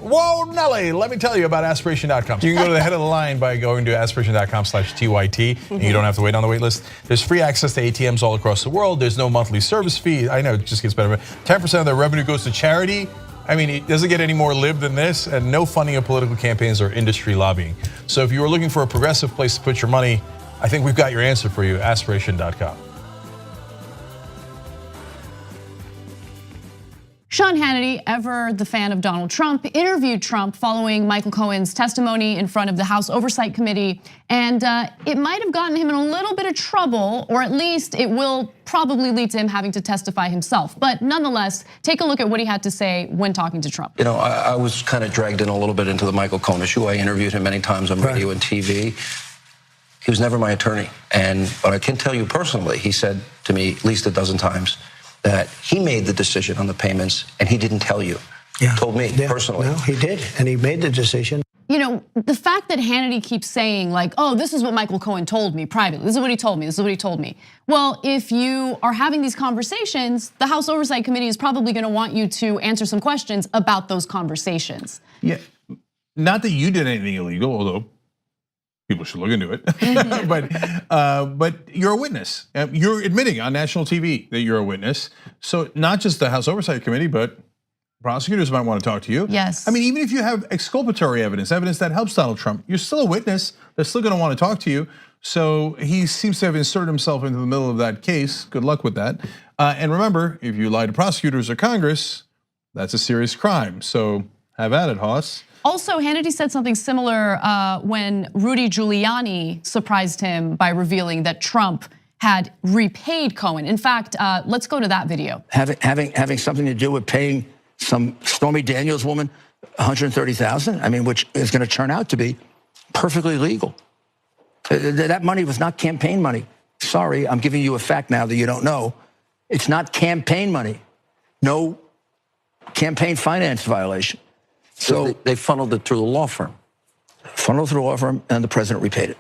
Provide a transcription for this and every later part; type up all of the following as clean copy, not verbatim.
Whoa, Nelly, let me tell you about aspiration.com. So you can go to the head of the line by going to aspiration.com/TYT, and you don't have to wait on the wait list. There's free access to ATMs all across the world. There's no monthly service fee. I know it just gets better. 10% of their revenue goes to charity. I mean, it doesn't get any more lib than this, and no funding of political campaigns or industry lobbying. So if you were looking for a progressive place to put your money, I think we've got your answer for you, aspiration.com. Sean Hannity, ever the fan of Donald Trump, interviewed Trump following Michael Cohen's testimony in front of the House Oversight Committee. And it might have gotten him in a little bit of trouble, or at least it will probably lead to him having to testify himself. But nonetheless, take a look at what he had to say when talking to Trump. You know, I was kind of dragged in a little bit into the Michael Cohen issue. I interviewed him many times on radio and TV. He was never my attorney. But I can tell you personally, he said to me at least a dozen times that he made the decision on the payments and he didn't tell you. Yeah. Told me personally. No, he did, and he made the decision. You know, the fact that Hannity keeps saying like, oh, this is what Michael Cohen told me privately. This is what he told me. This is what he told me. Well, if you are having these conversations, the House Oversight Committee is probably going to want you to answer some questions about those conversations. Yeah, not that you did anything illegal, although people should look into it. but you're a witness. You're admitting on national TV that you're a witness. So not just the House Oversight Committee, but prosecutors might want to talk to you. Yes. I mean, even if you have exculpatory evidence that helps Donald Trump, you're still a witness. They're still going to want to talk to you. So he seems to have inserted himself into the middle of that case. Good luck with that. And remember, if you lie to prosecutors or Congress, that's a serious crime. So have at it, Hoss. Also, Hannity said something similar when Rudy Giuliani surprised him by revealing that Trump had repaid Cohen. In fact, let's go to that video. Having something to do with paying some Stormy Daniels woman $130,000, I mean, which is going to turn out to be perfectly legal. That money was not campaign money. Sorry, I'm giving you a fact now that you don't know. It's not campaign money. No campaign finance violation. So they funneled it through the law firm. Funneled through the law firm, and the president repaid it.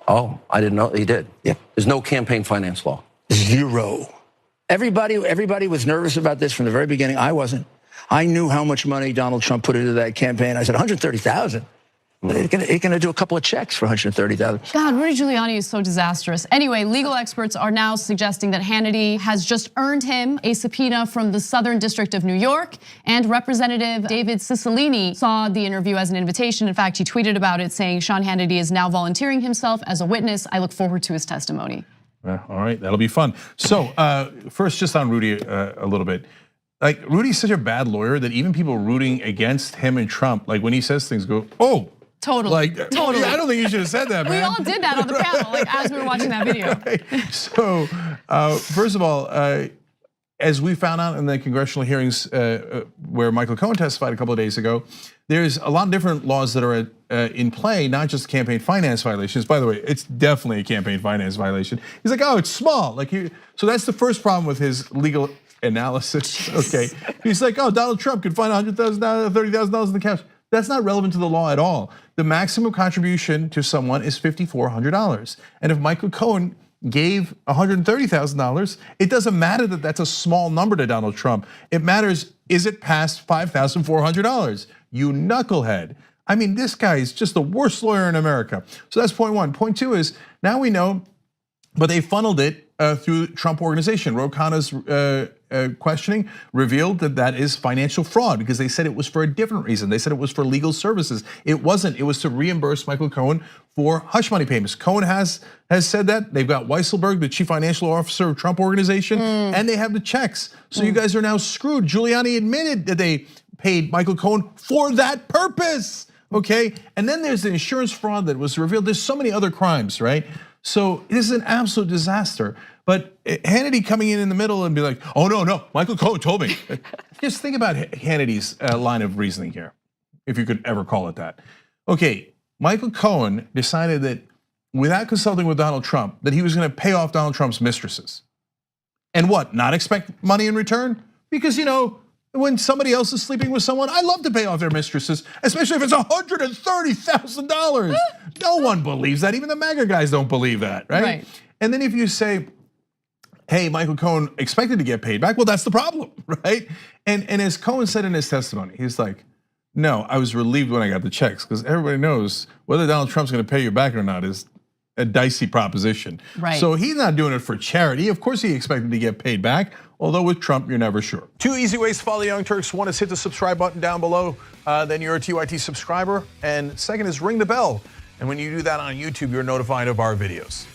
Oh, I didn't know he did. Yeah. There's no campaign finance law. Zero. Everybody was nervous about this from the very beginning. I wasn't. I knew how much money Donald Trump put into that campaign. I said, 130,000. He's going to do a couple of checks for 130,000. God, Rudy Giuliani is so disastrous. Anyway, legal experts are now suggesting that Hannity has just earned him a subpoena from the Southern District of New York, and Representative David Cicilline saw the interview as an invitation. In fact, he tweeted about it saying, Sean Hannity is now volunteering himself as a witness. I look forward to his testimony. All right, that'll be fun. So first, just on Rudy a little bit. Like, Rudy's such a bad lawyer that even people rooting against him and Trump, like when he says things, go, oh. Totally. Totally. I don't think you should have said that, man. We all did that on the panel, like as we were watching that video. Right. So, first of all, as we found out in the congressional hearings where Michael Cohen testified a couple of days ago, there's a lot of different laws that are in play, not just campaign finance violations. By the way, it's definitely a campaign finance violation. He's like, oh, it's small. So that's the first problem with his legal analysis. Okay, he's like, oh, Donald Trump could find $100,000, $30,000 in the cash. That's not relevant to the law at all. The maximum contribution to someone is $5,400. And if Michael Cohen gave $130,000, it doesn't matter that that's a small number to Donald Trump. It matters, is it past $5,400? You knucklehead. I mean, this guy is just the worst lawyer in America. So that's point one. Point two is, now we know, but they funneled it through Trump Organization. Ro Khanna's questioning revealed that that is financial fraud because they said it was for a different reason. They said it was for legal services. It wasn't. It was to reimburse Michael Cohen for hush money payments. Cohen has said that. They've got Weisselberg, the chief financial officer of Trump Organization, and they have the checks. So you guys are now screwed. Giuliani admitted that they paid Michael Cohen for that purpose. Okay, and then there's the insurance fraud that was revealed. There's so many other crimes, right? So this is an absolute disaster. But Hannity coming in the middle and be like, oh no, Michael Cohen told me. Just think about Hannity's line of reasoning here, if you could ever call it that. Okay, Michael Cohen decided that without consulting with Donald Trump, that he was gonna pay off Donald Trump's mistresses. And what, not expect money in return? Because when somebody else is sleeping with someone, I love to pay off their mistresses, especially if it's $130,000. No one believes that. Even the MAGA guys don't believe that, right? And then if you say, hey, Michael Cohen expected to get paid back, well, that's the problem, right? And as Cohen said in his testimony, he's like, No, I was relieved when I got the checks because everybody knows whether Donald Trump's going to pay you back or not is a dicey proposition. Right. So he's not doing it for charity. Of course he expected to get paid back, although with Trump, you're never sure. 2 easy ways to follow the Young Turks. One is hit the subscribe button down below, then you're a TYT subscriber. And second is ring the bell. And when you do that on YouTube, you're notified of our videos.